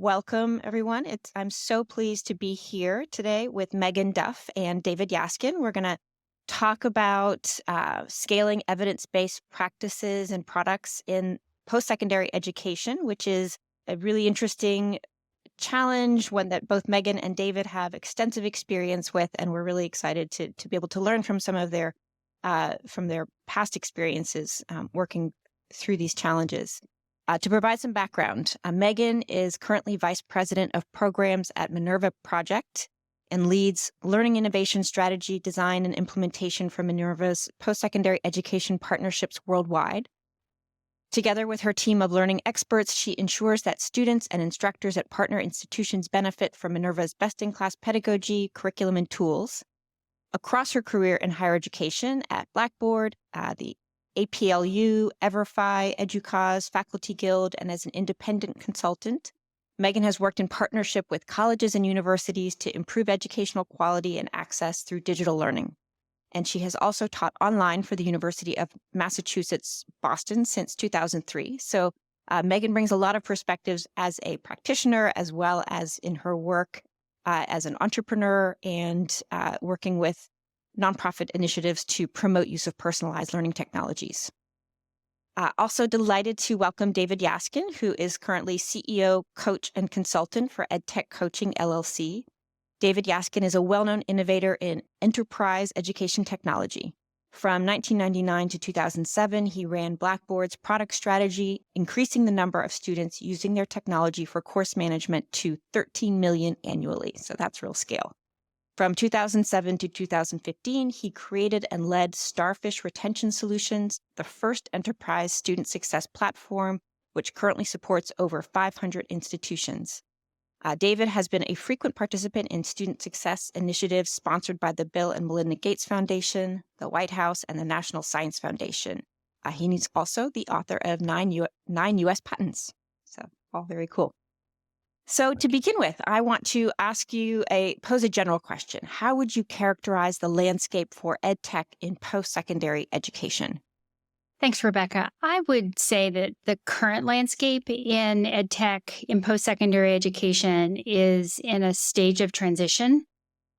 Welcome, everyone. I'm so pleased to be here today with Meaghan Duff and David Yaskin. We're going to talk about scaling evidence-based practices and products in post-secondary education, which is a really interesting challenge, one that both Meaghan and David have extensive experience with, and we're really excited to be able to learn from some of their from their past experiences working through these challenges. To provide some background, Meaghan is currently Vice President of Programs at Minerva Project and leads learning innovation strategy, design, and implementation for Minerva's post-secondary education partnerships worldwide. Together with her team of learning experts, she ensures that students and instructors at partner institutions benefit from Minerva's best-in-class pedagogy, curriculum, and tools. Across her career in higher education at Blackboard, the APLU, EverFi, EDUCAUSE, Faculty Guild, and as an independent consultant, Meaghan has worked in partnership with colleges and universities to improve educational quality and access through digital learning. And she has also taught online for the University of Massachusetts, Boston since 2003. So Meaghan brings a lot of perspectives as a practitioner, as well as in her work as an entrepreneur and working with nonprofit initiatives to promote use of personalized learning technologies. Also delighted to welcome David Yaskin, who is currently CEO, coach, and consultant for EdTech Coaching, LLC. David Yaskin is a well-known innovator in enterprise education technology. From 1999 to 2007, he ran Blackboard's product strategy, increasing the number of students using their technology for course management to 13 million annually. So that's real scale. From 2007 to 2015, he created and led Starfish Retention Solutions, the first enterprise student success platform, which currently supports over 500 institutions. David has been a frequent participant in student success initiatives sponsored by the Bill and Melinda Gates Foundation, the White House, and the National Science Foundation. He is also the author of nine U.S. patents. So all very cool. So to begin with, I want to pose a general question. How would you characterize the landscape for EdTech in post-secondary education? Thanks, Rebecca. I would say that the current landscape in EdTech in post-secondary education is in a stage of transition.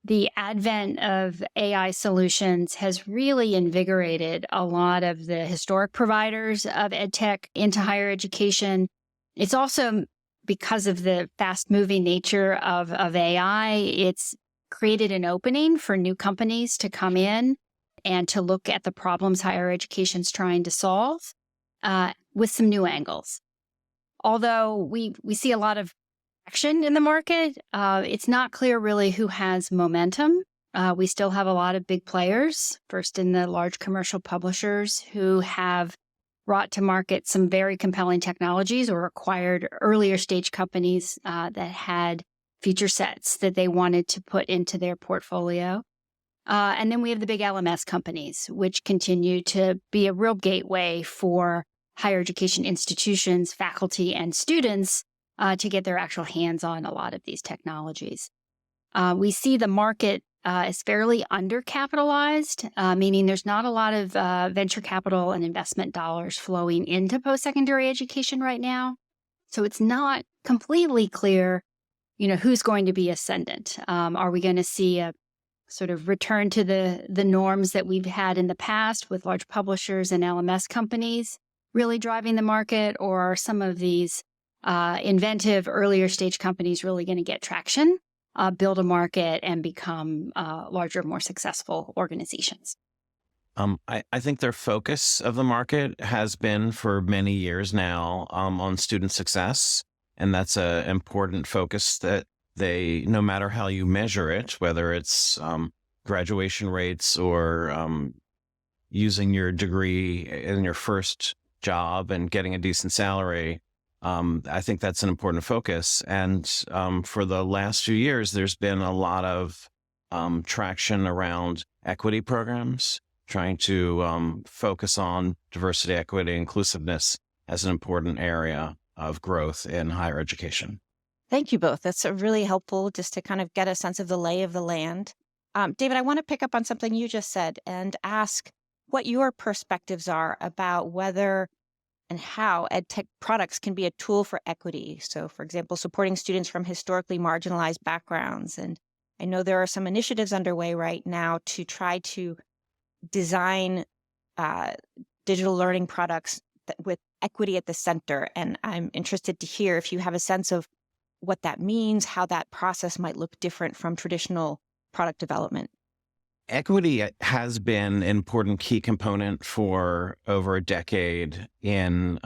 The advent of AI solutions has really invigorated a lot of the historic providers of EdTech into higher education. It's also because of the fast-moving nature of AI, it's created an opening for new companies to come in and to look at the problems higher education's trying to solve with some new angles. Although we see a lot of action in the market, it's not clear really who has momentum. We still have a lot of big players, first in the large commercial publishers who have brought to market some very compelling technologies or acquired earlier stage companies that had feature sets that they wanted to put into their portfolio. And then we have the big LMS companies, which continue to be a real gateway for higher education institutions, faculty, and students to get their actual hands on a lot of these technologies. We see the market is fairly undercapitalized, meaning there's not a lot of venture capital and investment dollars flowing into post-secondary education right now. So it's not completely clear, who's going to be ascendant. Are we going to see a sort of return to the norms that we've had in the past with large publishers and LMS companies really driving the market, or are some of these inventive earlier stage companies really going to get traction? Build a market and become larger, more successful organizations? I think their focus of the market has been for many years now on student success. And that's an important focus that no matter how you measure it, whether it's graduation rates or using your degree in your first job and getting a decent salary, I think that's an important focus. And for the last few years, there's been a lot of traction around equity programs, trying to focus on diversity, equity, inclusiveness as an important area of growth in higher education. Thank you both. That's really helpful just to kind of get a sense of the lay of the land. David, I want to pick up on something you just said and ask what your perspectives are about whether and how EdTech products can be a tool for equity. So, for example, supporting students from historically marginalized backgrounds. And I know there are some initiatives underway right now to try to design uh, digital learning products with equity at the center. And I'm interested to hear if you have a sense of what that means, how that process might look different from traditional product development. Equity has been an important key component for over a decade in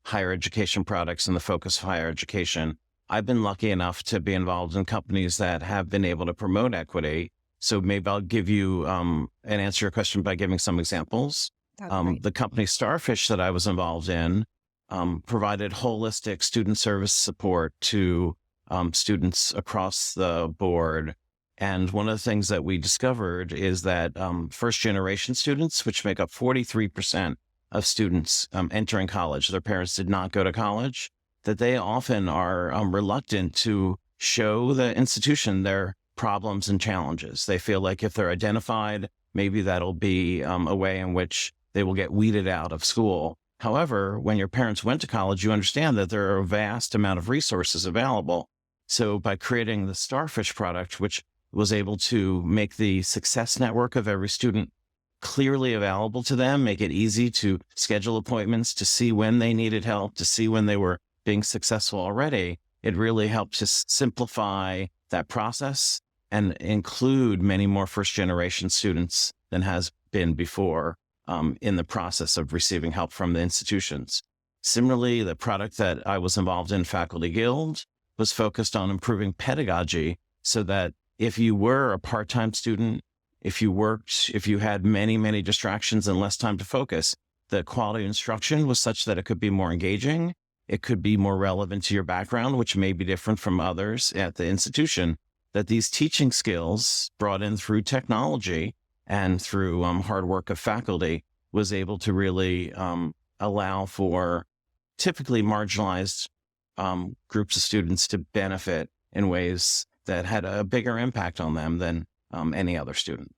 higher education products and the focus of higher education. I've been lucky enough to be involved in companies that have been able to promote equity. So maybe I'll give you and answer your question by giving some examples. That'd be great. The company Starfish that I was involved in provided holistic student service support to students across the board. And one of the things that we discovered is that first generation students, which make up 43% of students entering college, their parents did not go to college, that they often are reluctant to show the institution their problems and challenges. They feel like if they're identified, maybe that'll be a way in which they will get weeded out of school. However, when your parents went to college, you understand that there are a vast amount of resources available. So by creating the Starfish product, which was able to make the success network of every student clearly available to them, make it easy to schedule appointments, to see when they needed help, to see when they were being successful already, it really helped to simplify that process and include many more first-generation students than has been before in the process of receiving help from the institutions. Similarly, the product that I was involved in, Faculty Guild, was focused on improving pedagogy so that if you were a part-time student, if you had many, many distractions and less time to focus, the quality of instruction was such that it could be more engaging, it could be more relevant to your background, which may be different from others at the institution, that these teaching skills brought in through technology and through hard work of faculty was able to really allow for typically marginalized groups of students to benefit in ways that had a bigger impact on them than any other student.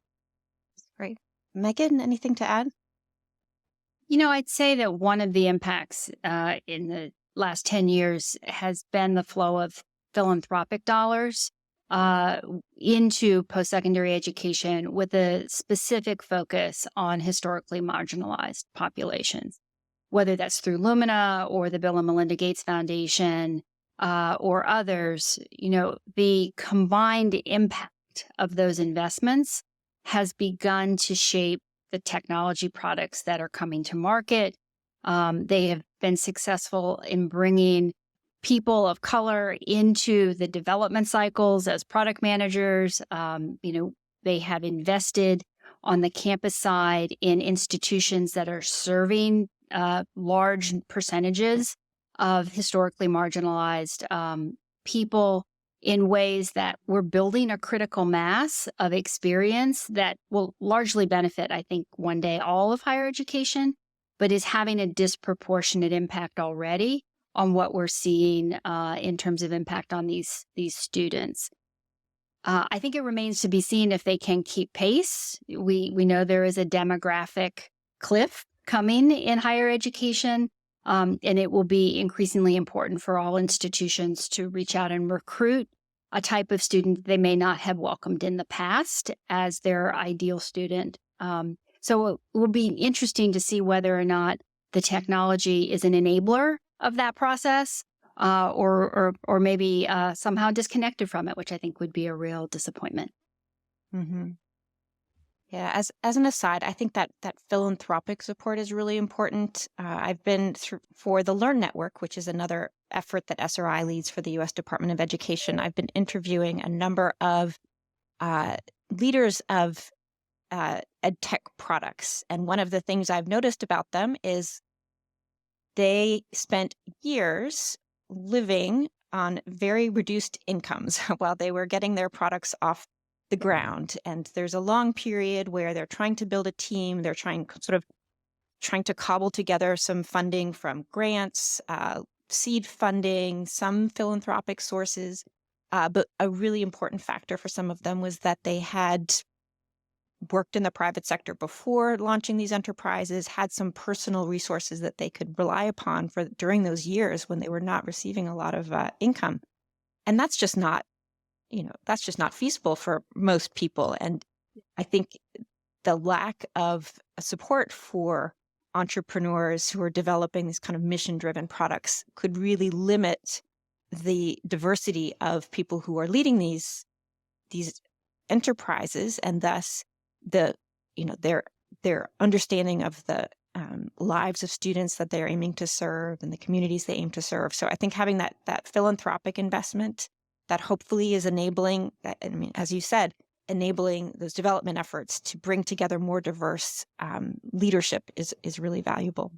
Great. Meaghan, anything to add? I'd say that one of the impacts in the last 10 years has been the flow of philanthropic dollars into post-secondary education with a specific focus on historically marginalized populations, whether that's through Lumina or the Bill and Melinda Gates Foundation or others. The combined impact of those investments has begun to shape the technology products that are coming to market. They have been successful in bringing people of color into the development cycles as product managers. They have invested on the campus side in institutions that are serving large percentages of historically marginalized people in ways that we're building a critical mass of experience that will largely benefit, I think, one day all of higher education, but is having a disproportionate impact already on what we're seeing in terms of impact on these students. I think it remains to be seen if they can keep pace. We know there is a demographic cliff coming in higher education, and it will be increasingly important for all institutions to reach out and recruit a type of student they may not have welcomed in the past as their ideal student. So it will be interesting to see whether or not the technology is an enabler of that process, or maybe somehow disconnected from it, which I think would be a real disappointment. Mm-hmm. Yeah, as an aside, I think that philanthropic support is really important. I've been for the Learn Network, which is another effort that SRI leads for the U.S. Department of Education. I've been interviewing a number of leaders of EdTech products, and one of the things I've noticed about them is they spent years living on very reduced incomes while they were getting their products off the ground. And there's a long period where they're trying to build a team. They're trying to cobble together some funding from grants, seed funding, some philanthropic sources. But a really important factor for some of them was that they had worked in the private sector before launching these enterprises, had some personal resources that they could rely upon for during those years when they were not receiving a lot of income. And that's just not, that's just not feasible for most people. And I think the lack of support for entrepreneurs who are developing these kind of mission-driven products could really limit the diversity of people who are leading these enterprises, and thus the their understanding of the lives of students that they're aiming to serve and the communities they aim to serve. So I think having that philanthropic investment that hopefully is enabling, as you said, enabling those development efforts to bring together more diverse leadership is really valuable.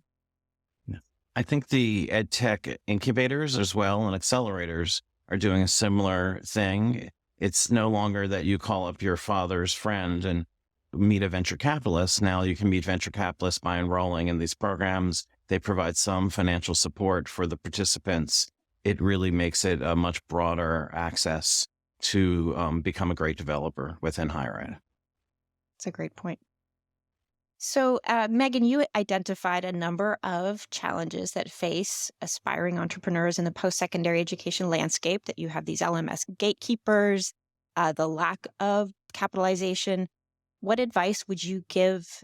I think the EdTech incubators as well and accelerators are doing a similar thing. It's no longer that you call up your father's friend and meet a venture capitalist. Now you can meet venture capitalists by enrolling in these programs. They provide some financial support for the participants. It really makes it a much broader access to become a great developer within higher ed. That's a great point. So, Meaghan, you identified a number of challenges that face aspiring entrepreneurs in the post-secondary education landscape, that you have these LMS gatekeepers, the lack of capitalization. What advice would you give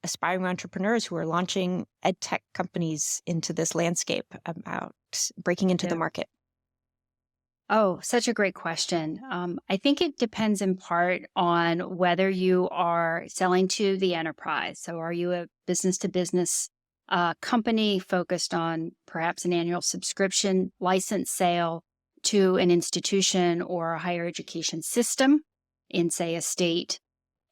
aspiring entrepreneurs who are launching EdTech companies into this landscape about breaking into the market? Oh, such a great question. I think it depends in part on whether you are selling to the enterprise. So are you a business-to-business company focused on perhaps an annual subscription license sale to an institution or a higher education system in, say, a state?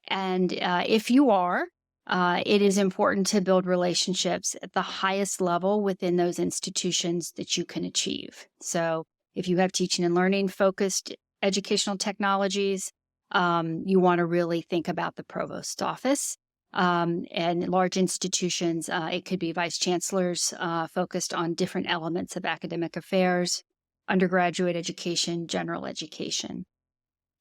And if you are, it is important to build relationships at the highest level within those institutions that you can achieve. So if you have teaching and learning focused educational technologies, you want to really think about the provost's office. And large institutions, it could be vice chancellors focused on different elements of academic affairs, undergraduate education, general education.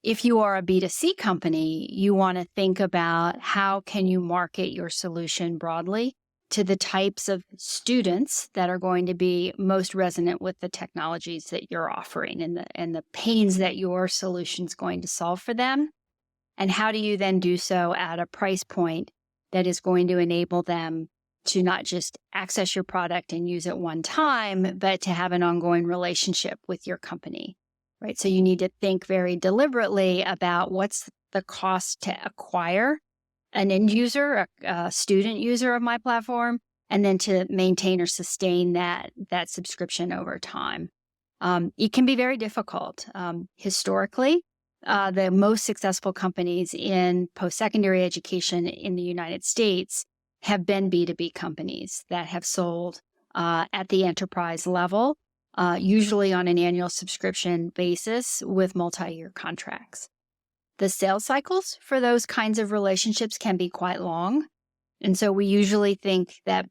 If you are a B2C company, you want to think about how can you market your solution broadly to the types of students that are going to be most resonant with the technologies that you're offering and the pains that your solution's going to solve for them. And how do you then do so at a price point that is going to enable them to not just access your product and use it one time, but to have an ongoing relationship with your company, right? So you need to think very deliberately about what's the cost to acquire an end user, a student user of my platform, and then to maintain or sustain that subscription over time. It can be very difficult. Historically, the most successful companies in post-secondary education in the United States have been B2B companies that have sold at the enterprise level, usually on an annual subscription basis with multi-year contracts. The sales cycles for those kinds of relationships can be quite long. And so we usually think that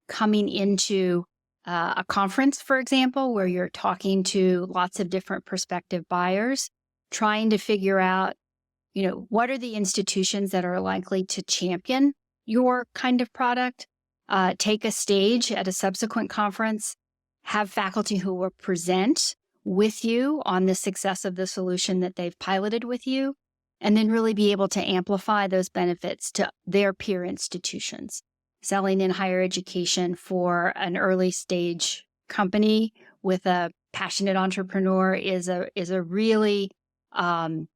coming into a conference, for example, where you're talking to lots of different prospective buyers, trying to figure out, what are the institutions that are likely to champion your kind of product, take a stage at a subsequent conference, have faculty who will present with you on the success of the solution that they've piloted with you, and then really be able to amplify those benefits to their peer institutions. Selling in higher education for an early stage company with a passionate entrepreneur is a really, it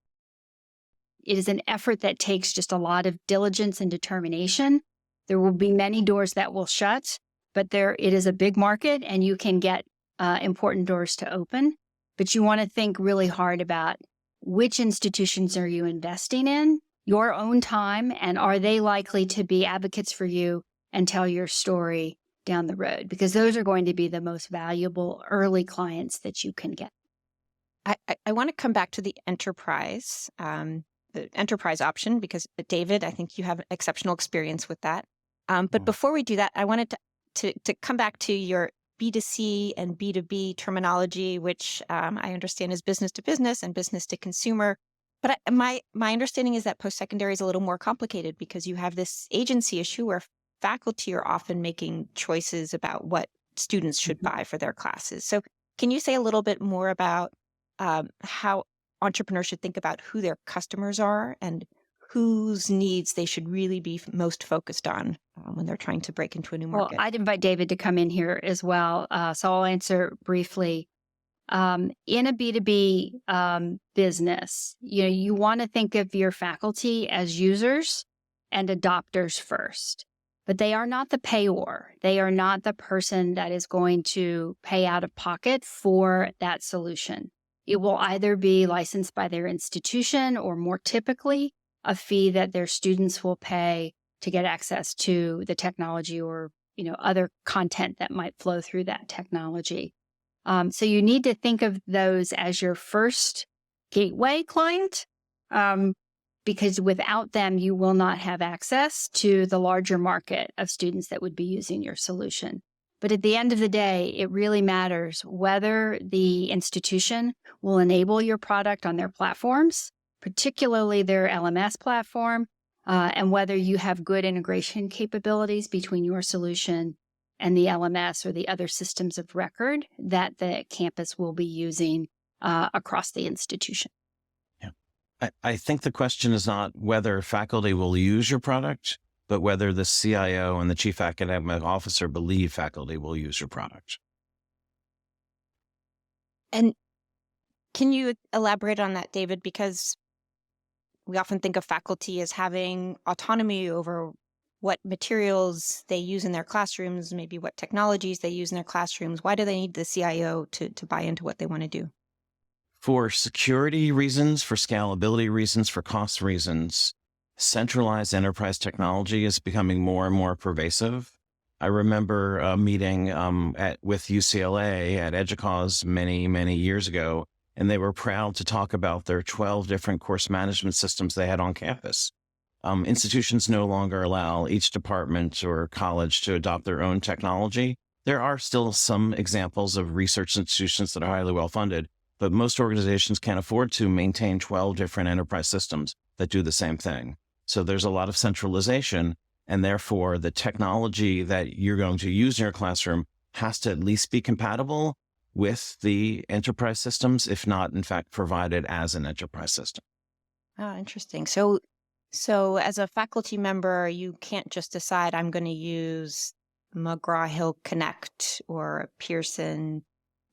is an effort that takes just a lot of diligence and determination. There will be many doors that will shut, but it is a big market and you can get important doors to open, but you want to think really hard about which institutions are you investing in, your own time, and are they likely to be advocates for you and tell your story down the road? Because those are going to be the most valuable early clients that you can get. I want to come back to the enterprise option, because David, I think you have exceptional experience with that. But before we do that, I wanted to come back to your B2C and B2B terminology, which I understand is business to business and business to consumer. But my understanding is that post-secondary is a little more complicated because you have this agency issue where faculty are often making choices about what students should Mhm. buy for their classes. So can you say a little bit more about how entrepreneurs should think about who their customers are and whose needs they should really be most focused on when they're trying to break into a new Well, market? I'd invite David to come in here as well. So I'll answer briefly. In a B2B business, you want to think of your faculty as users and adopters first, but they are not the payor. They are not the person that is going to pay out of pocket for that solution. It will either be licensed by their institution or more typically a fee that their students will pay to get access to the technology or other content that might flow through that technology. So you need to think of those as your first gateway client, because without them, you will not have access to the larger market of students that would be using your solution. But at the end of the day, it really matters whether the institution will enable your product on their platforms, particularly their LMS platform, and whether you have good integration capabilities between your solution and the LMS or the other systems of record that the campus will be using across the institution. Yeah. I think the question is not whether faculty will use your product, but whether the CIO and the chief academic officer believe faculty will use your product. And can you elaborate on that, David? Because we often think of faculty as having autonomy over what materials they use in their classrooms, maybe what technologies they use in their classrooms. Why do they need the CIO to buy into what they want to do? For security reasons, for scalability reasons, for cost reasons, centralized enterprise technology is becoming more and more pervasive. I remember a meeting with UCLA at EDUCAUSE many, many years ago, and they were proud to talk about their 12 different course management systems they had on campus. Institutions no longer allow each department or college to adopt their own technology. There are still some examples of research institutions that are highly well-funded, but most organizations can't afford to maintain 12 different enterprise systems that do the same thing. So there's a lot of centralization, and therefore the technology that you're going to use in your classroom has to at least be compatible with the enterprise systems, if not, in fact, provided as an enterprise system. Oh, interesting. So as a faculty member, you can't just decide I'm going to use McGraw-Hill Connect or Pearson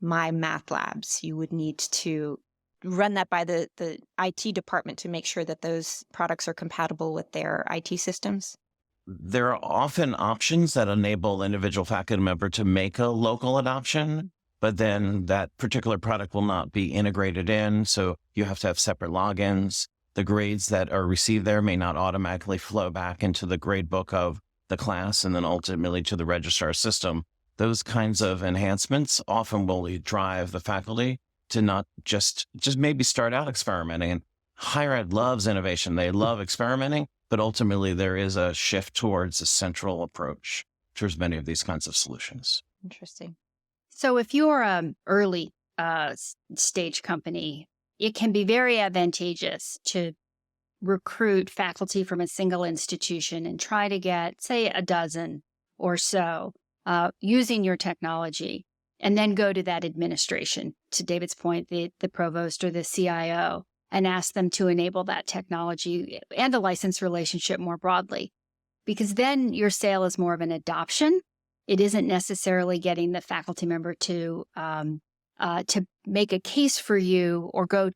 My Math Labs. You would need to run that by the IT department to make sure that those products are compatible with their IT systems. There are often options that enable individual faculty member to make a local adoption, but then that particular product will not be integrated in. So you have to have separate logins. The grades that are received there may not automatically flow back into the grade book of the class and then ultimately to the registrar system. Those kinds of enhancements often will drive the faculty to not just maybe start out experimenting. And higher ed loves innovation. They love experimenting, but ultimately there is a shift towards a central approach towards many of these kinds of solutions. Interesting. So if you're an early stage company, it can be very advantageous to recruit faculty from a single institution and try to get, say, a dozen or so using your technology, and then go to that administration, to David's point, the provost or the CIO, and ask them to enable that technology and the license relationship more broadly. Because then your sale is more of an adoption. It isn't necessarily getting the faculty member to make a case for you or go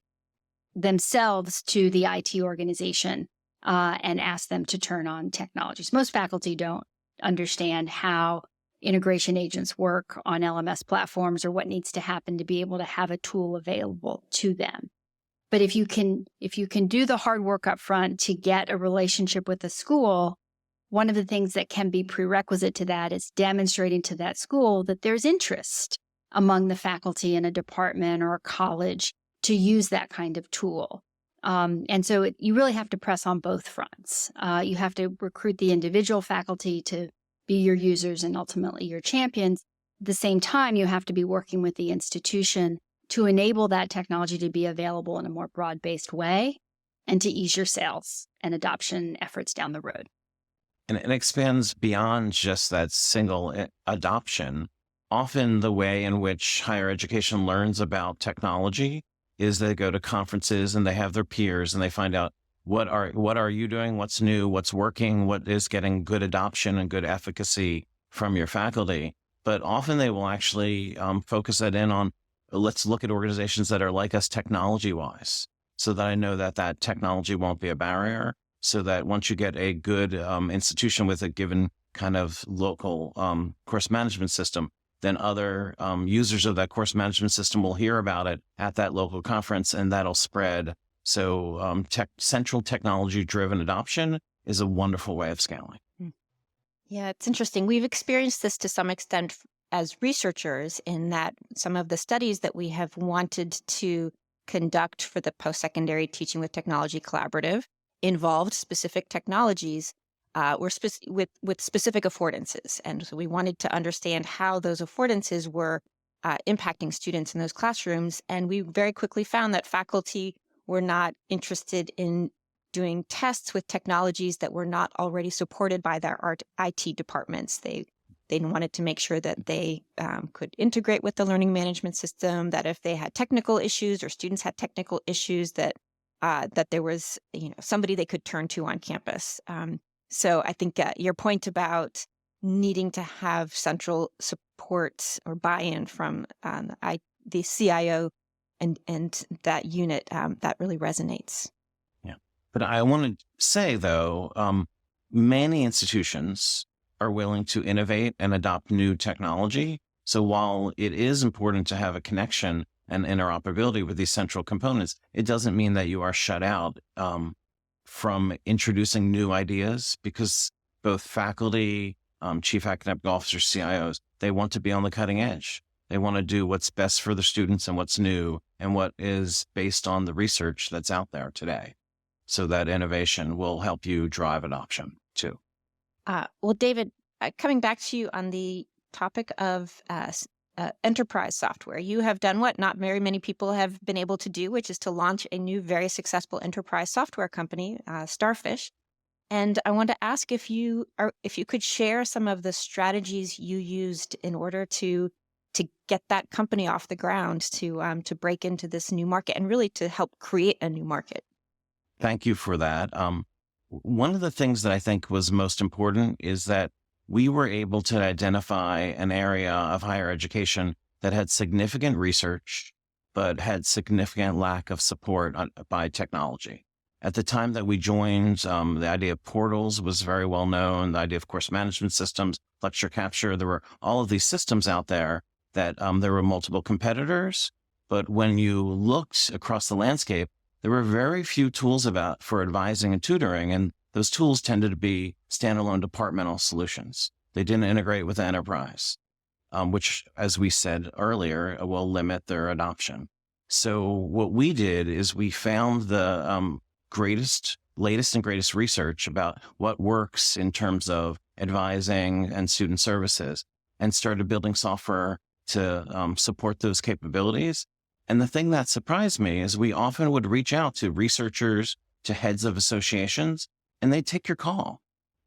themselves to the IT organization and ask them to turn on technologies. Most faculty don't understand how integration agents work on LMS platforms or what needs to happen to be able to have a tool available to them. But if you can do the hard work up front to get a relationship with the school, one of the things that can be prerequisite to that is demonstrating to that school that there's interest among the faculty in a department or a college to use that kind of tool. And so you really have to press on both fronts. You have to recruit the individual faculty to be your users and ultimately your champions. At the same time, you have to be working with the institution to enable that technology to be available in a more broad-based way. and to ease your sales and adoption efforts down the road. And it expands beyond just that single adoption. Often the way in which higher education learns about technology is they go to conferences and they have their peers and they find out what are you doing, what's new, what's working, what is getting good adoption and good efficacy from your faculty. But often they will actually focus that in on, let's look at organizations that are like us technology-wise, so that I know that that technology won't be a barrier, so that once you get a good institution with a given kind of local course management system, then other users of that course management system will hear about it at that local conference, and that'll spread. So central technology-driven adoption is a wonderful way of scaling. Yeah, it's interesting. We've experienced this to some extent as researchers in that some of the studies that we have wanted to conduct for the Postsecondary Teaching with Technology Collaborative involved specific technologies with specific affordances. And so we wanted to understand how those affordances were impacting students in those classrooms. And we very quickly found that faculty were not interested in doing tests with technologies that were not already supported by their IT departments. They wanted to make sure that they could integrate with the learning management system, that if they had technical issues or students had technical issues, that there was somebody they could turn to on campus. So I think your point about needing to have central support or buy-in from the CIO and that unit, that really resonates. Yeah. But I want to say, though, many institutions are willing to innovate and adopt new technology. So while it is important to have a connection and interoperability with these central components, it doesn't mean that you are shut out from introducing new ideas, because both faculty, chief academic officers, CIOs, they want to be on the cutting edge. They want to do what's best for the students and what's new and what is based on the research that's out there today. So that innovation will help you drive adoption too. Well, David, coming back to you on the topic of enterprise software, you have done what not very many people have been able to do, which is to launch a new, very successful enterprise software company, Starfish. And I want to ask if you could share some of the strategies you used in order to get that company off the ground, to break into this new market and really to help create a new market. Thank you for that. One of the things that I think was most important is that we were able to identify an area of higher education that had significant research, but had significant lack of support by technology. At the time that we joined, the idea of portals was very well known. The idea of course management systems, lecture capture, there were all of these systems out there that there were multiple competitors. But when you looked across the landscape, there were very few tools for advising and tutoring, and those tools tended to be standalone departmental solutions. They didn't integrate with the enterprise, which, as we said earlier, will limit their adoption. So what we did is we found the latest and greatest research about what works in terms of advising and student services, and started building software to support those capabilities. And the thing that surprised me is we often would reach out to researchers, to heads of associations, and they'd take your call.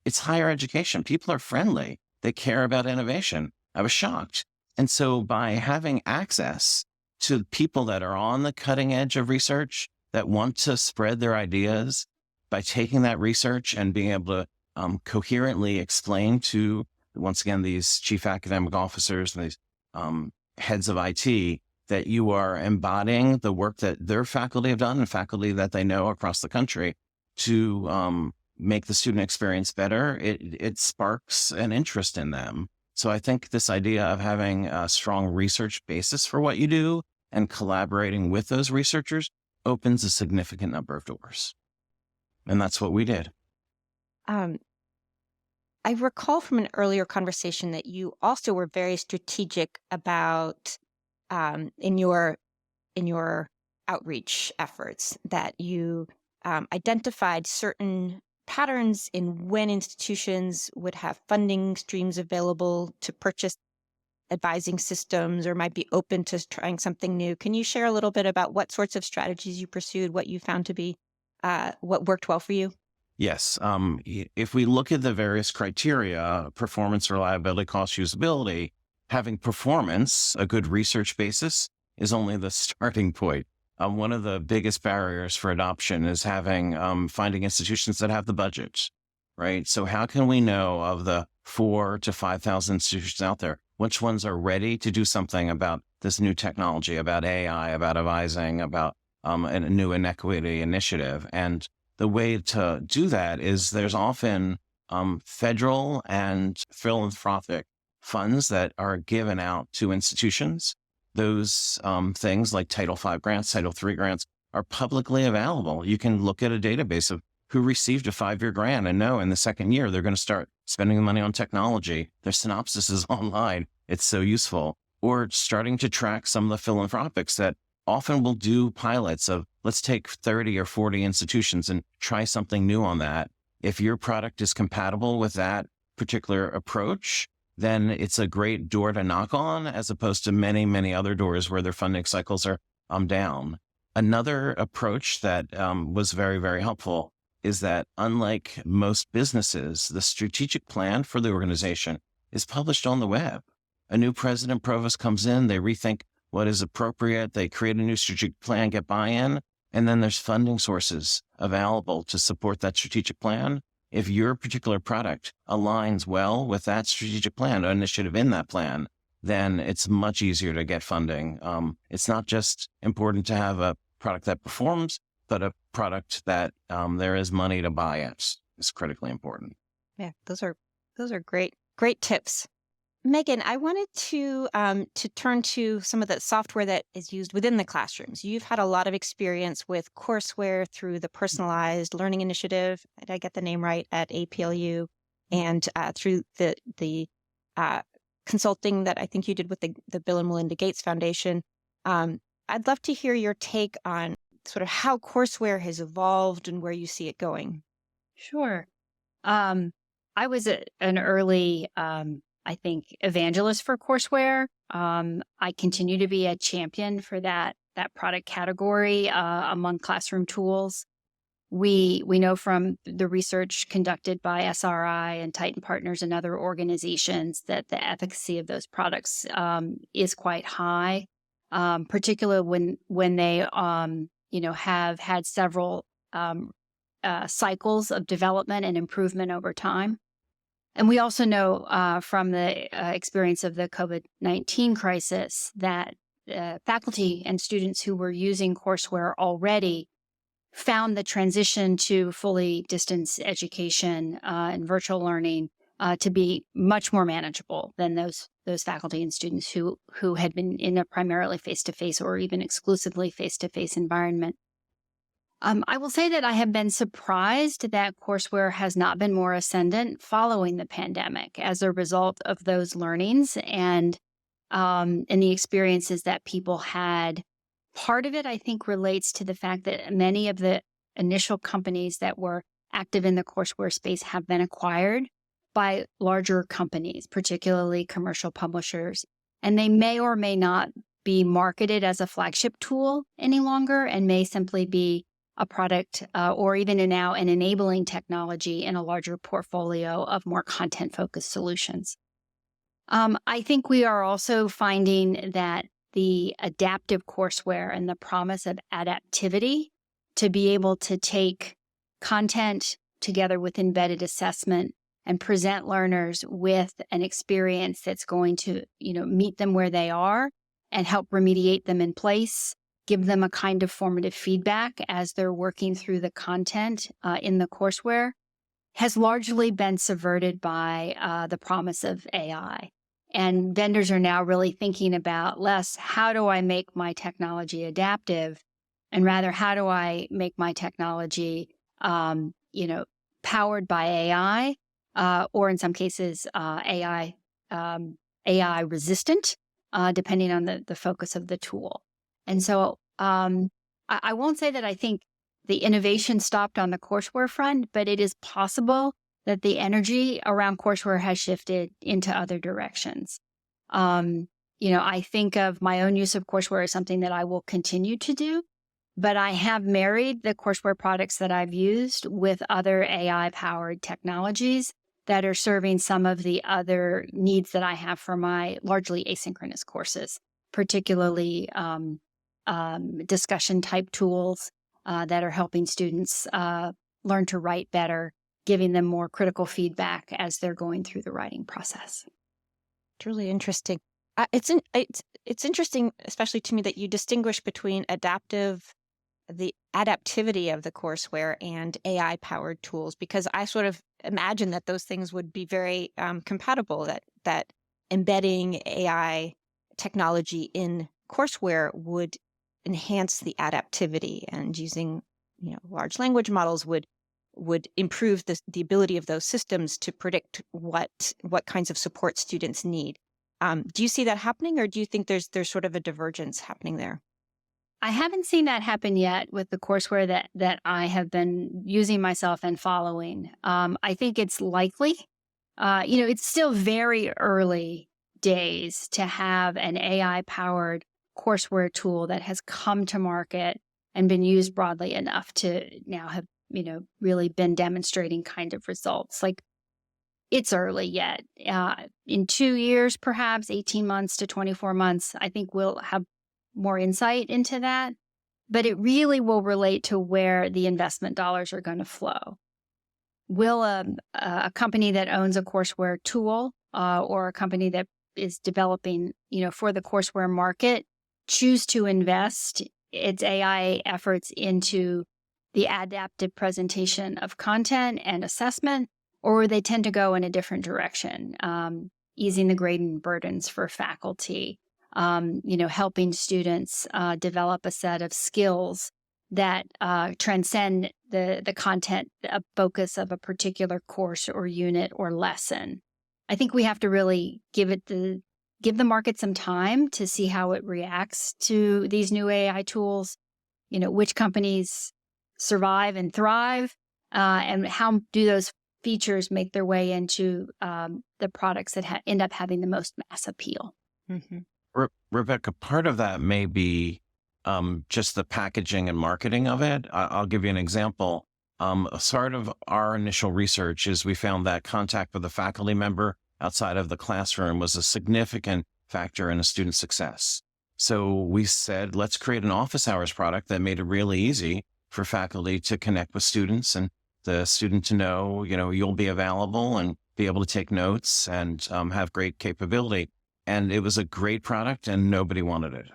It's higher education. People are friendly. They care about innovation. I was shocked. And so by having access to people that are on the cutting edge of research, that want to spread their ideas, by taking that research and being able to coherently explain to, once again, these chief academic officers and these heads of IT, that you are embodying the work that their faculty have done and faculty that they know across the country to make the student experience better, it sparks an interest in them. So I think this idea of having a strong research basis for what you do and collaborating with those researchers opens a significant number of doors. And that's what we did. I recall from an earlier conversation that you also were very strategic about in your outreach efforts, that you identified certain patterns in when institutions would have funding streams available to purchase advising systems or might be open to trying something new. Can you share a little bit about what sorts of strategies you pursued, what you found to be what worked well for you? Yes. If we look at the various criteria, performance, reliability, cost, usability, having performance, a good research basis, is only the starting point. One of the biggest barriers for adoption is finding institutions that have the budget, right? So how can we know of the 4,000 to 5,000 institutions out there, which ones are ready to do something about this new technology, about AI, about advising, about a new inequity initiative? And the way to do that is there's often federal and philanthropic funds that are given out to institutions. Those things like Title V grants, Title III grants are publicly available. You can look at a database of who received a 5-year grant and know in the second year they're going to start spending the money on technology. Their synopsis is online. It's so useful. Or starting to track some of the philanthropics that often will do pilots of, let's take 30 or 40 institutions and try something new on that. If your product is compatible with that particular approach, then it's a great door to knock on, as opposed to many, many other doors where their funding cycles are down. Another approach that was very, very helpful is that, unlike most businesses, the strategic plan for the organization is published on the web. A new president, provost comes in, they rethink what is appropriate, they create a new strategic plan, get buy-in, and then there's funding sources available to support that strategic plan. If your particular product aligns well with that strategic plan, or initiative in that plan, then it's much easier to get funding. It's not just important to have a product that performs, but a product that there is money to buy it is critically important. Yeah, those are great tips. Meaghan, I wanted to turn to some of the software that is used within the classrooms. You've had a lot of experience with courseware through the Personalized Learning Initiative. Did I get the name right, at APLU, and through the consulting that I think you did with the Bill and Melinda Gates Foundation. I'd love to hear your take on sort of how courseware has evolved and where you see it going. Sure. I was an early, I think, evangelist for courseware. I continue to be a champion for that product category among classroom tools. We know from the research conducted by SRI and Titan Partners and other organizations that the efficacy of those products is quite high, particularly when they have had several cycles of development and improvement over time. And we also know from the experience of the COVID-19 crisis that faculty and students who were using courseware already found the transition to fully distance education and virtual learning to be much more manageable than those faculty and students who had been in a primarily face-to-face or even exclusively face-to-face environment. I will say that I have been surprised that courseware has not been more ascendant following the pandemic as a result of those learnings and the experiences that people had. Part of it, I think, relates to the fact that many of the initial companies that were active in the courseware space have been acquired by larger companies, particularly commercial publishers, and they may or may not be marketed as a flagship tool any longer and may simply be a product or even now an enabling technology in a larger portfolio of more content-focused solutions. I think we are also finding that the adaptive courseware and the promise of adaptivity to be able to take content together with embedded assessment and present learners with an experience that's going to, meet them where they are and help remediate them in place, give them a kind of formative feedback as they're working through the content in the courseware, has largely been subverted by the promise of AI. And vendors are now really thinking about less, how do I make my technology adaptive? And rather, how do I make my technology, powered by AI, or in some cases, AI resistant, depending on the focus of the tool. And so I won't say that I think the innovation stopped on the courseware front, but it is possible that the energy around courseware has shifted into other directions. I think of my own use of courseware as something that I will continue to do. But I have married the courseware products that I've used with other AI-powered technologies that are serving some of the other needs that I have for my largely asynchronous courses, particularly discussion type tools that are helping students learn to write better, giving them more critical feedback as they're going through the writing process. It's really interesting. It's interesting, especially to me, that you distinguish between the adaptivity of the courseware and AI powered tools, because I sort of imagine that those things would be very compatible, that embedding AI technology in courseware would enhance the adaptivity, and using large language models would improve the ability of those systems to predict what kinds of support students need. Do you see that happening, or do you think there's sort of a divergence happening there? I haven't seen that happen yet with the courseware that I have been using myself and following. I think it's likely. It's still very early days to have an AI-powered courseware tool that has come to market and been used broadly enough to now have, really been demonstrating kind of results. Like, it's early yet. In 2 years, perhaps 18 months to 24 months, I think we'll have more insight into that, but it really will relate to where the investment dollars are going to flow. Will a company that owns a courseware tool or a company that is developing, for the courseware market choose to invest its AI efforts into the adaptive presentation of content and assessment, or they tend to go in a different direction, easing the grading burdens for faculty, helping students develop a set of skills that transcend the content focus of a particular course or unit or lesson. I think we have to really give the market some time to see how it reacts to these new AI tools, which companies survive and thrive, and how do those features make their way into the products that end up having the most mass appeal. Mm-hmm. Rebecca, part of that may be just the packaging and marketing of it. I'll give you an example. Sort of our initial research is we found that contact with a faculty member outside of the classroom was a significant factor in a student's success. So we said, let's create an office hours product that made it really easy for faculty to connect with students, and the student to know, you'll be available and be able to take notes and have great capability. And it was a great product, and nobody wanted it.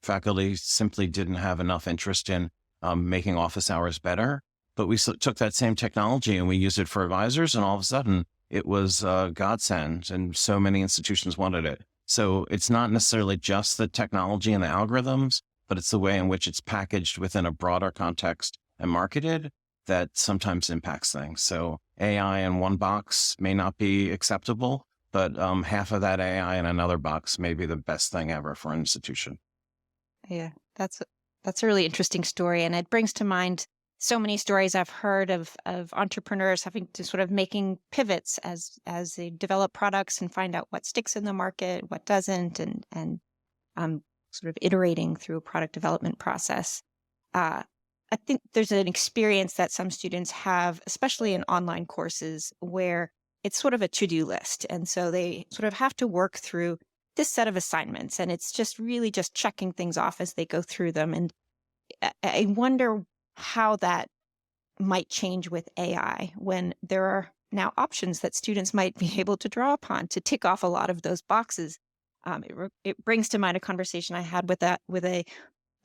Faculty simply didn't have enough interest in making office hours better. But we took that same technology and we used it for advisors, and all of a sudden it was a godsend, and so many institutions wanted it. So it's not necessarily just the technology and the algorithms, but it's the way in which it's packaged within a broader context and marketed that sometimes impacts things. So AI in one box may not be acceptable, but half of that AI in another box may be the best thing ever for an institution. Yeah, that's a really interesting story, and it brings to mind so many stories I've heard of entrepreneurs having to sort of making pivots as they develop products and find out what sticks in the market, what doesn't, and sort of iterating through a product development process. I think there's an experience that some students have, especially in online courses, where it's sort of a to-do list. And so they sort of have to work through this set of assignments, and it's just really just checking things off as they go through them. And I wonder how that might change with AI, when there are now options that students might be able to draw upon to tick off a lot of those boxes. It brings to mind a conversation I had with a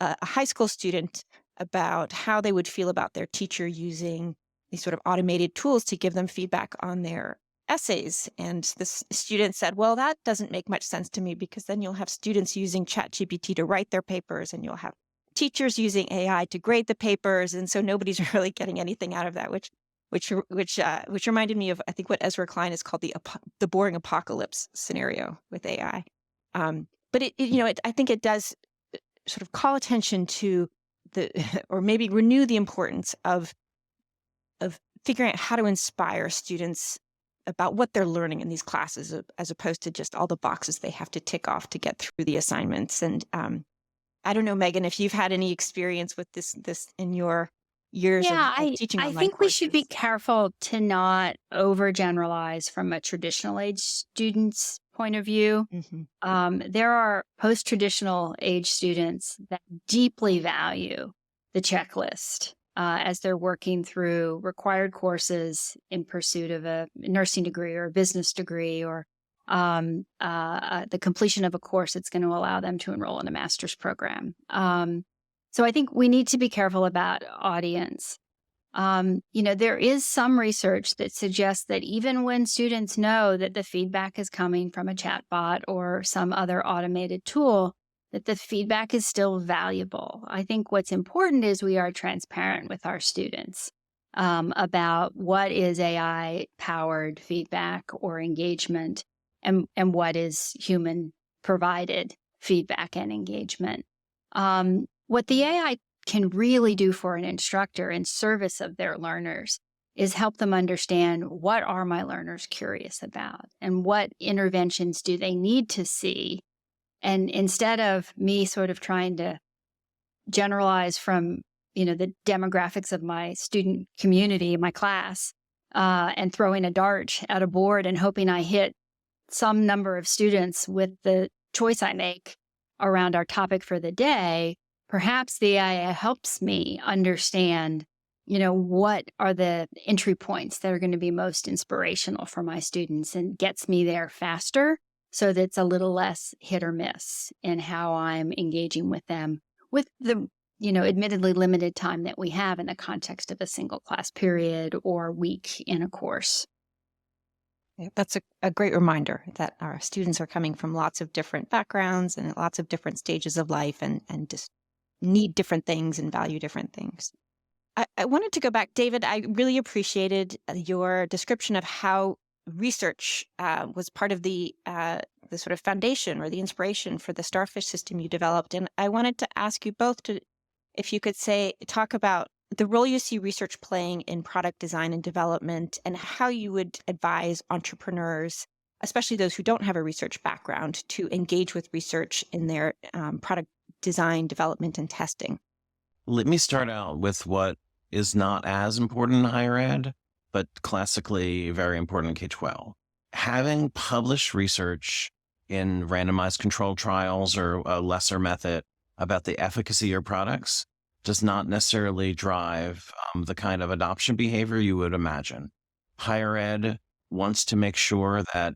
high school student about how they would feel about their teacher using these sort of automated tools to give them feedback on their essays. And this student said, well, that doesn't make much sense to me, because then you'll have students using ChatGPT to write their papers, and you'll have teachers using AI to grade the papers. And so nobody's really getting anything out of that, which reminded me of, I think, what Ezra Klein has called the boring apocalypse scenario with AI. But I think it does sort of call attention to or maybe renew the importance of figuring out how to inspire students about what they're learning in these classes, as opposed to just all the boxes they have to tick off to get through the assignments. And I don't know, Megan, if you've had any experience with this in your years Yeah, of teaching I online think we should be courses. careful to not overgeneralize from a traditional age student's point of view. Mhm. There are post-traditional age students that deeply value the checklist as they're working through required courses in pursuit of a nursing degree or a business degree, or the completion of a course that's going to allow them to enroll in a master's program. So I think we need to be careful about audience. There is some research that suggests that even when students know that the feedback is coming from a chatbot or some other automated tool, that the feedback is still valuable. I think what's important is we are transparent with our students about what is AI powered feedback or engagement, and what is human provided feedback and engagement. What the AI can really do for an instructor in service of their learners is help them understand, what are my learners curious about and what interventions do they need to see. And instead of me sort of trying to generalize from, the demographics of my student community, my class, and throwing a dart at a board and hoping I hit some number of students with the choice I make around our topic for the day, perhaps the AI helps me understand, what are the entry points that are going to be most inspirational for my students, and gets me there faster so that it's a little less hit or miss in how I'm engaging with them with the, admittedly limited time that we have in the context of a single class period or week in a course. Yeah, that's a great reminder that our students are coming from lots of different backgrounds and lots of different stages of life, and just need different things and value different things. I wanted to go back, David. I really appreciated your description of how research was part of the sort of foundation or the inspiration for the starfish system you developed. And I wanted to ask you both if you could talk about the role you see research playing in product design and development, and how you would advise entrepreneurs, especially those who don't have a research background, to engage with research in their product design, development, and testing. Let me start out with what is not as important in higher ed, but classically very important in K-12. Having published research in randomized controlled trials or a lesser method about the efficacy of your products does not necessarily drive the kind of adoption behavior you would imagine. Higher ed wants to make sure that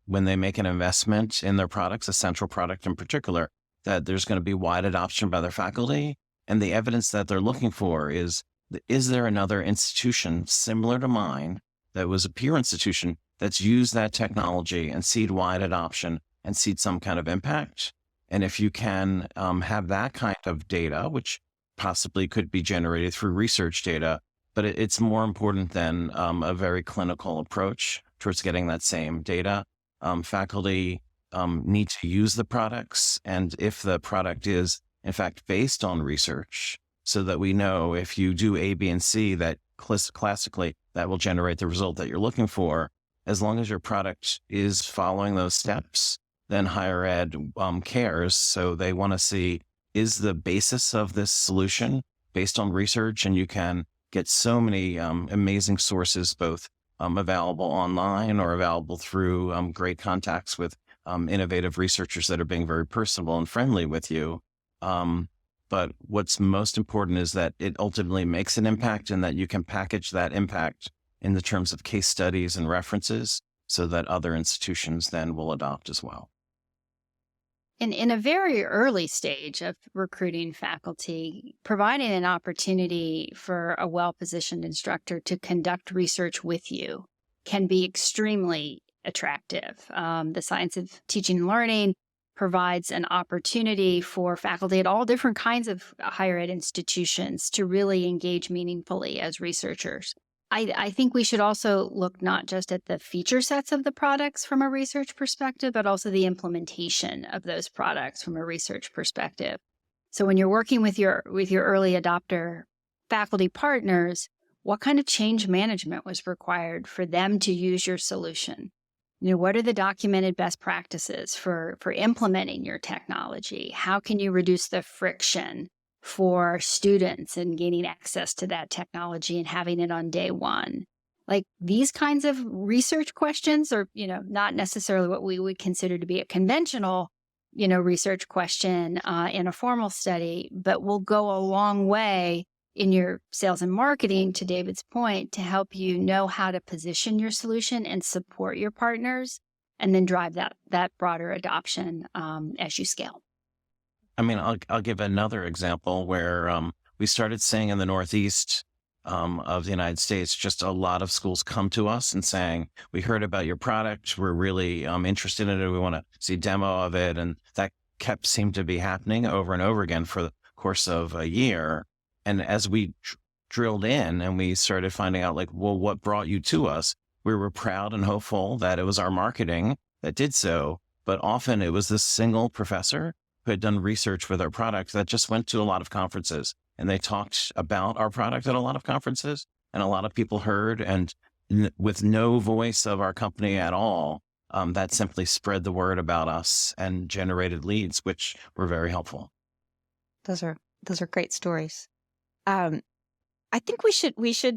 when they make an investment in their products, a central product in particular, that there's going to be wide adoption by their faculty. And the evidence that they're looking for is there another institution similar to mine that was a peer institution that's used that technology and seed wide adoption and seed some kind of impact? And if you can have that kind of data, which possibly could be generated through research data, but it's more important than a very clinical approach towards getting that same data. Faculty need to use the products, and if the product is in fact based on research, so that we know if you do A, B, and C, that classically that will generate the result that you're looking for. As long as your product is following those steps, then higher ed cares. So they want to see, is the basis of this solution based on research? And you can get so many amazing sources, both available online or available through great contacts with innovative researchers that are being very personable and friendly with you. But what's most important is that it ultimately makes an impact, and that you can package that impact in the terms of case studies and references so that other institutions then will adopt as well. In a very early stage of recruiting faculty, providing an opportunity for a well-positioned instructor to conduct research with you can be extremely attractive. The science of teaching and learning provides an opportunity for faculty at all different kinds of higher ed institutions to really engage meaningfully as researchers. I think we should also look not just at the feature sets of the products from a research perspective, but also the implementation of those products from a research perspective. So when you're working with your early adopter faculty partners, what kind of change management was required for them to use your solution? What are the documented best practices for implementing your technology? How can you reduce the friction for students in gaining access to that technology and having it on day one? Like these kinds of research questions are, not necessarily what we would consider to be a conventional, research question in a formal study, but will go a long way in your sales and marketing, to David's point, to help you know how to position your solution and support your partners, and then drive that broader adoption as you scale. I mean, I'll give another example where we started seeing in the Northeast of the United States, just a lot of schools come to us and saying, we heard about your product. We're really interested in it. We want to see a demo of it. And that seemed to be happening over and over again for the course of a year. And as we drilled in and we started finding out like, well, what brought you to us? We were proud and hopeful that it was our marketing that did so. But often it was this single professor who had done research with our product that just went to a lot of conferences, and they talked about our product at a lot of conferences, and a lot of people heard, and with no voice of our company at all, that simply spread the word about us and generated leads, which were very helpful. Those are great stories. I think we should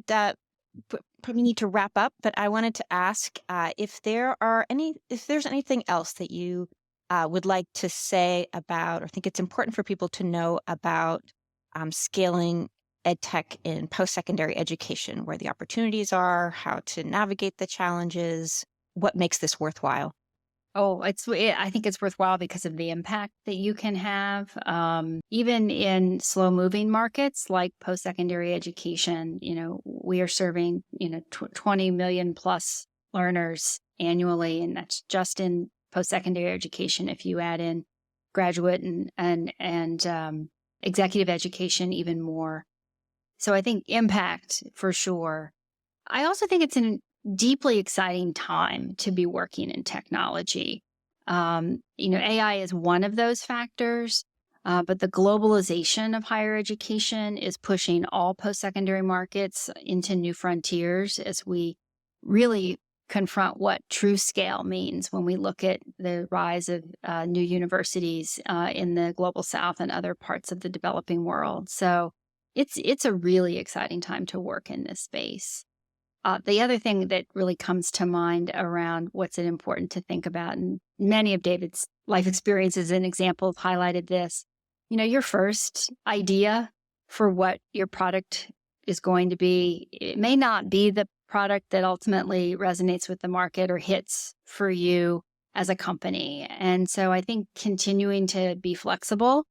probably need to wrap up, but I wanted to ask if there's anything else that you would like to say about, or think it's important for people to know about scaling EdTech in post-secondary education, where the opportunities are, how to navigate the challenges, what makes this worthwhile. Oh, I think it's worthwhile because of the impact that you can have, even in slow-moving markets like post-secondary education. We are serving 20 million plus learners annually, and that's just in post-secondary education. If you add in graduate and executive education, even more. So I think impact for sure. I also think it's a deeply exciting time to be working in technology. AI is one of those factors, but the globalization of higher education is pushing all post-secondary markets into new frontiers as we really confront what true scale means when we look at the rise of new universities in the global south and other parts of the developing world. So it's a really exciting time to work in this space. The other thing that really comes to mind around what's important to think about, and many of David's life experiences and examples highlighted this, your first idea for what your product is going to be, it may not be the product that ultimately resonates with the market or hits for you as a company. And so I think continuing to be flexible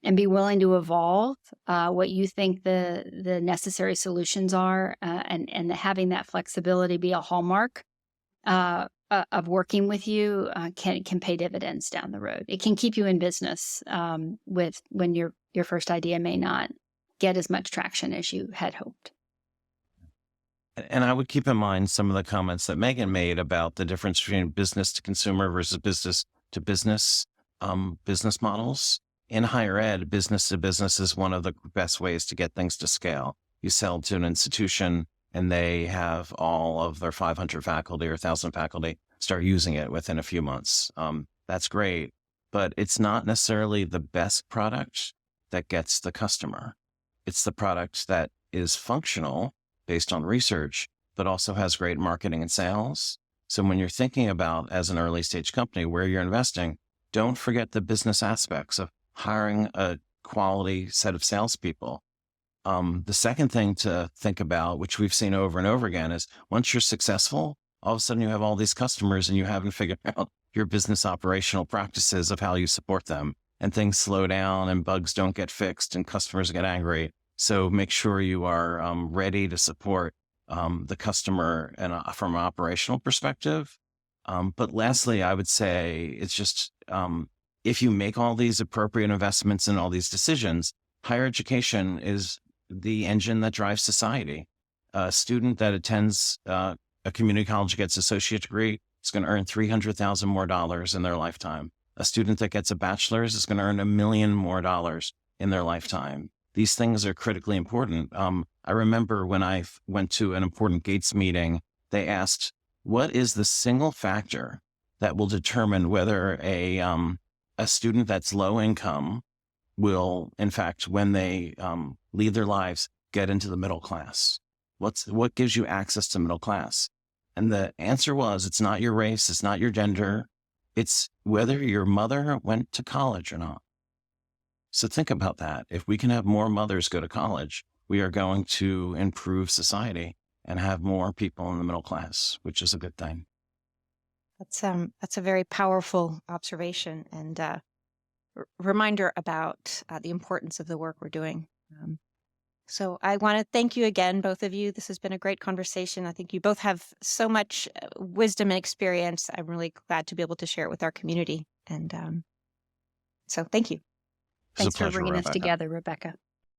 and be willing to evolve what you think the necessary solutions are, and having that flexibility be a hallmark of working with you can pay dividends down the road. It can keep you in business when your first idea may not get as much traction as you had hoped. And I would keep in mind some of the comments that Meaghan made about the difference between business to consumer versus business to business business models. In higher ed, business to business is one of the best ways to get things to scale. You sell to an institution and they have all of their 500 faculty or 1,000 faculty start using it within a few months. That's great, but it's not necessarily the best product that gets the customer. It's the product that is functional based on research, but also has great marketing and sales. So when you're thinking about, as an early stage company, where you're investing, don't forget the business aspects of hiring a quality set of salespeople. The second thing to think about, which we've seen over and over again, is once you're successful, all of a sudden you have all these customers and you haven't figured out your business operational practices of how you support them, and things slow down and bugs don't get fixed and customers get angry. So make sure you are ready to support the customer and from an operational perspective. But lastly, I would say it's just, if you make all these appropriate investments and all these decisions, higher education is the engine that drives society. A student that attends a community college, gets an associate degree, is going to earn $300,000 more in their lifetime. A student that gets a bachelor's is going to earn $1 million more in their lifetime. These things are critically important. I remember when I went to an important Gates meeting, they asked what is the single factor that will determine whether a student that's low income will, in fact, when they lead their lives, get into the middle class? What gives you access to middle class? And the answer was, it's not your race, it's not your gender, it's whether your mother went to college or not. So think about that. If we can have more mothers go to college, we are going to improve society and have more people in the middle class, which is a good thing. That's a very powerful observation and reminder about the importance of the work we're doing. So I want to thank you again, both of you. This has been a great conversation. I think you both have so much wisdom and experience. I'm really glad to be able to share it with our community. And so thank you. It's a Thanks for pleasure, bringing us Rebecca. together, Rebecca.